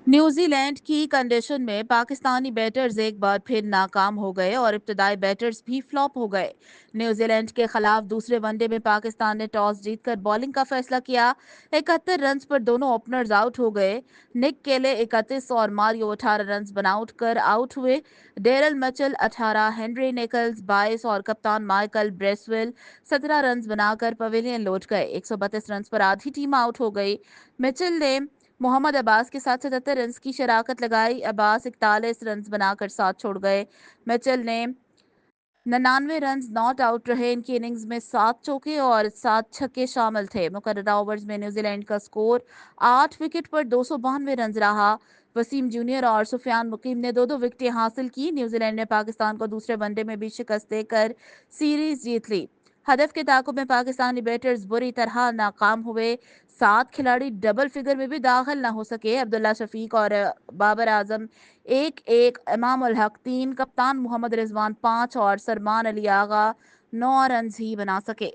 New Zealand کی condition میں Pakistani batters ایک بار پھر ناکام ہو گئے اور ابتدائی بیٹرز بھی فلاپ ہو گئے۔ نیوزی لینڈ کے خلاف دوسرے ون ڈے میں پاکستان نے ٹاس جیت کر بالنگ کا فیصلہ کیا۔ 71 رنز پر دونوں اوپنرز آؤٹ ہو گئے۔ نک کیلے 31 اور ماریو 18 رنز بناؤٹ کر آؤٹ ہوئے۔ ڈیرل مچل 18، ہنری نکلز 22 اور کپتان مائیکل بریسویل 17 رنز بنا کر پویلین لوٹ گئے۔ 132 رنز پر آدھی ٹیم آؤٹ ہو گئی۔ مچل نے محمد عباس کے ساتھ 77 رنز کی شراکت لگائی۔ عباس 41 رنز بنا کر ساتھ چھوڑ گئے۔ مچل نے 99 رنز ناٹ آؤٹ رہے۔ ان کی اننگز میں 7 چوکے اور 7 چھکے شامل تھے۔ مقررہ اوورز میں نیوزی لینڈ کا سکور 8 وکٹ پر 292 رنز رہا۔ وسیم جونیئر اور سفیان مقیم نے 2 وکٹیں حاصل کی۔ نیوزی لینڈ نے پاکستان کو دوسرے ون ڈے میں بھی شکست دے کر سیریز جیت لی۔ ہدف کے تعاقب میں پاکستانی بیٹرز بری طرح ناکام ہوئے۔ 7 کھلاڑی ڈبل فگر میں بھی داخل نہ ہو سکے۔ عبداللہ شفیق اور بابر اعظم 1-1، امام الحق 3، کپتان محمد رضوان 5 اور سلمان علی آغا 9 رنز ہی بنا سکے۔